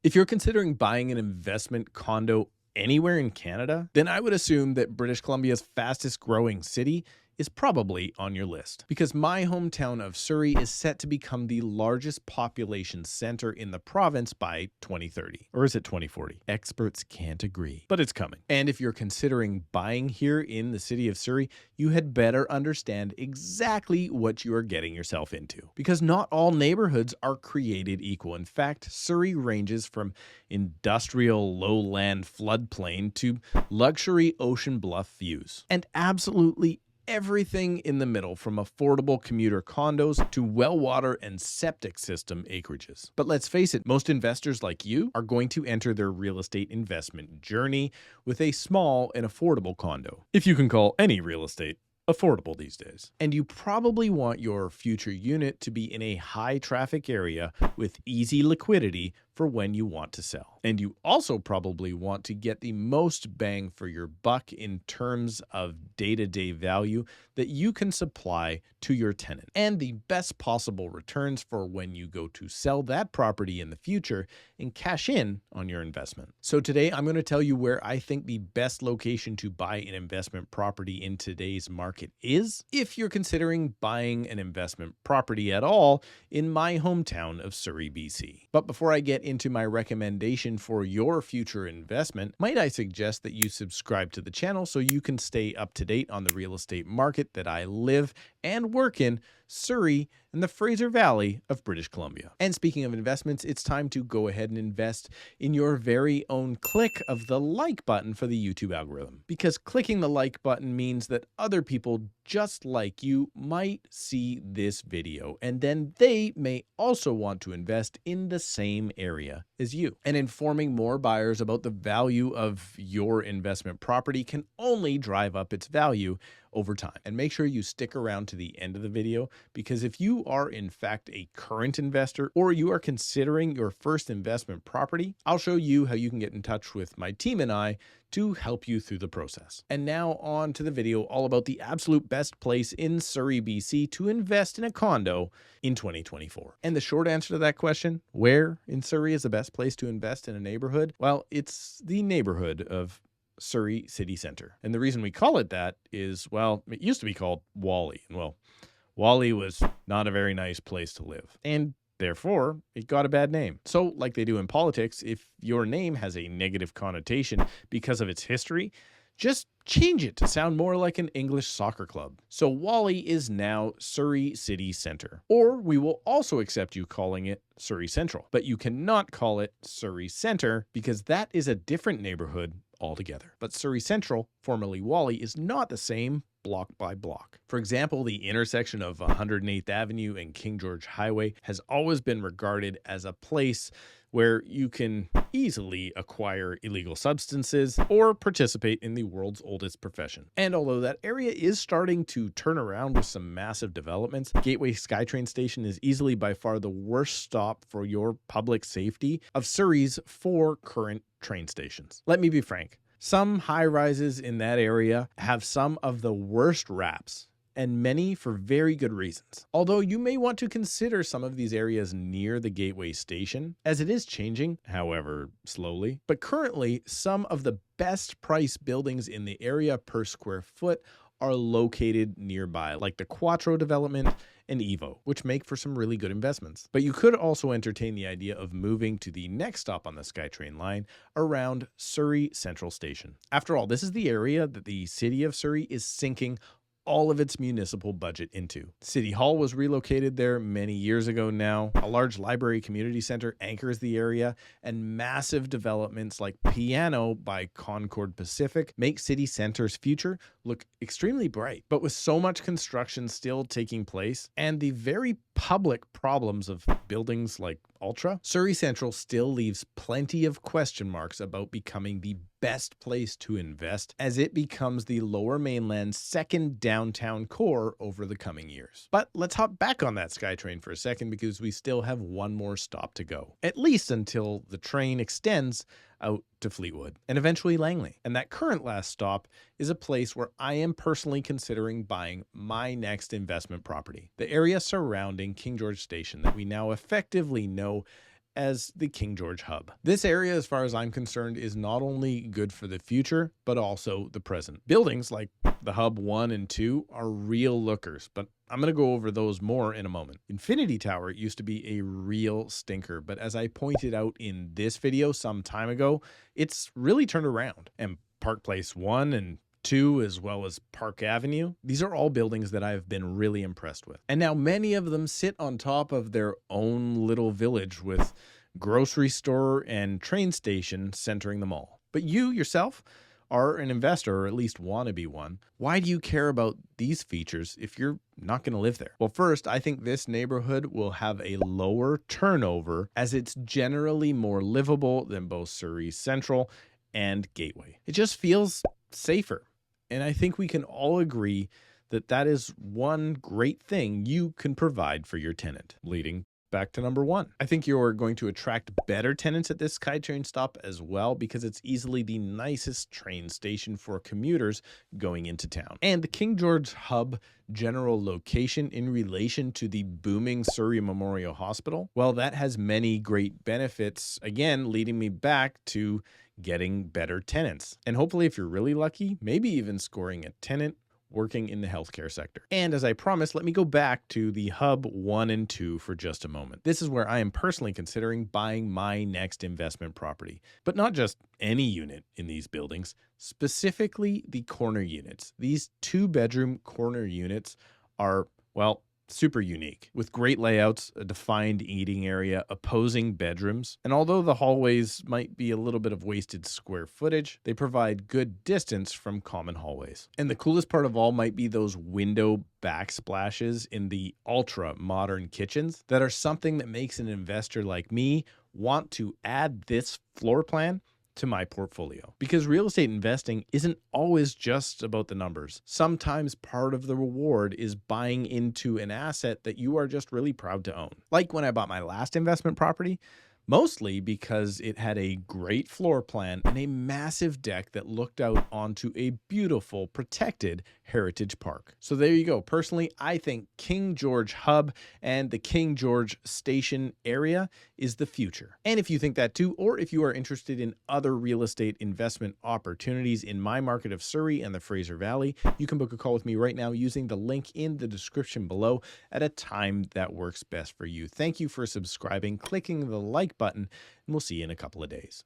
If you're considering buying an investment condo anywhere in Canada, then I would assume that British Columbia's fastest growing city is probably on your list, because my hometown of Surrey is set to become the largest population center in the province by 2030. Or is it 2040? Experts can't agree, but it's coming. And if you're considering buying here in the city of Surrey, you had better understand exactly what you are getting yourself into, because not all neighborhoods are created equal. In fact, Surrey ranges from industrial lowland floodplain to luxury ocean bluff views, and absolutely everything in the middle, from affordable commuter condos to well water and septic system acreages. But let's face it, most investors like you are going to enter their real estate investment journey with a small and affordable condo, if you can call any real estate affordable these days. And you probably want your future unit to be in a high traffic area with easy liquidity for when you want to sell. And you also probably want to get the most bang for your buck in terms of day-to-day value that you can supply to your tenant, and the best possible returns for when you go to sell that property in the future and cash in on your investment. So today I'm going to tell you where I think the best location to buy an investment property in today's market is, if you're considering buying an investment property at all in my hometown of Surrey, BC. But before I get into my recommendation for your future investment, might I suggest that you subscribe to the channel so you can stay up to date on the real estate market that I live and work in, Surrey and the Fraser Valley of British Columbia. And speaking of investments, it's time to go ahead and invest in your very own click of the like button for the YouTube algorithm, because clicking the like button means that other people just like you might see this video, and then they may also want to invest in the same area as you. And informing more buyers about the value of your investment property can only drive up its value over time. And make sure you stick around to the end of the video, because if you are in fact a current investor or you are considering your first investment property, I'll show you how you can get in touch with my team and I to help you through the process. And now on to the video all about the absolute best place in Surrey, BC to invest in a condo in 2024. And the short answer to that question, where in Surrey is the best place to invest in a neighborhood? Well, it's the neighborhood of Surrey City Centre. And the reason we call it that is, well, it used to be called Whalley. And well, Whalley was not a very nice place to live, and therefore it got a bad name. So like they do in politics, if your name has a negative connotation because of its history, just change it to sound more like an English soccer club. So Whalley is now Surrey City Centre, or we will also accept you calling it Surrey Central, but you cannot call it Surrey Centre because that is a different neighborhood altogether. But Surrey Central, formerly Whalley, is not the same block by block. For example, the intersection of 108th Avenue and King George Highway has always been regarded as a place where you can easily acquire illegal substances or participate in the world's oldest profession. And although that area is starting to turn around with some massive developments, Gateway SkyTrain Station is easily by far the worst stop for your public safety of Surrey's 4 current train stations. Let me be frank. Some high-rises in that area have some of the worst raps, and many for very good reasons. Although you may want to consider some of these areas near the Gateway Station, as it is changing, however slowly. But currently, some of the best price buildings in the area per square foot are located nearby, like the Quattro development and Evo, which make for some really good investments. But you could also entertain the idea of moving to the next stop on the SkyTrain line around Surrey Central Station. After all, this is the area that the city of Surrey is sinking all of its municipal budget into. City Hall was relocated there many years ago now. A large library community center anchors the area, and massive developments like Piano by Concord Pacific make City Center's future look extremely bright. But with so much construction still taking place and the very public problems of buildings like Ultra, Surrey Central still leaves plenty of question marks about becoming the best place to invest as it becomes the Lower Mainland's second downtown core over the coming years. But let's hop back on that SkyTrain for a second, because we still have one more stop to go, at least until the train extends out to Fleetwood and eventually Langley. And that current last stop is a place where I am personally considering buying my next investment property, the area surrounding King George Station that we now effectively know as the King George hub. This area, as far as I'm concerned, is not only good for the future, but also the present. Buildings like the Hub 1 and 2 are real lookers, but I'm going to go over those more in a moment. Infinity Tower used to be a real stinker, but as I pointed out in this video some time ago, it's really turned around. And Park Place 1 and 2, as well as Park Avenue, these are all buildings that I've been really impressed with. And now many of them sit on top of their own little village with grocery store and train station centering them all. But you yourself are an investor, or at least want to be one. Why do you care about these features if you're not going to live there? Well, first, I think this neighborhood will have a lower turnover as it's generally more livable than both Surrey Central and Gateway. It just feels safer. And I think we can all agree that that is one great thing you can provide for your tenant. Leading back to number 1. I think you're going to attract better tenants at this SkyTrain stop as well because it's easily the nicest train station for commuters going into town. And the King George Hub general location in relation to the booming Surrey Memorial Hospital, well, that has many great benefits, again, leading me back to getting better tenants. And hopefully, if you're really lucky, maybe even scoring a tenant working in the healthcare sector. And as I promised, let me go back to the Hub 1 and 2 for just a moment. This is where I am personally considering buying my next investment property, but not just any unit in these buildings, specifically the corner units. These 2-bedroom corner units are, well, super unique, with great layouts, a defined eating area, opposing bedrooms. And although the hallways might be a little bit of wasted square footage, they provide good distance from common hallways. And the coolest part of all might be those window backsplashes in the ultra modern kitchens that are something that makes an investor like me want to add this floor plan to my portfolio. Because real estate investing isn't always just about the numbers. Sometimes part of the reward is buying into an asset that you are just really proud to own. Like when I bought my last investment property, mostly because it had a great floor plan and a massive deck that looked out onto a beautiful protected heritage park. So there you go. Personally, I think King George Hub and the King George Station area is the future. And if you think that too, or if you are interested in other real estate investment opportunities in my market of Surrey and the Fraser Valley, you can book a call with me right now using the link in the description below at a time that works best for you. Thank you for subscribing, clicking the like button, and we'll see you in a couple of days.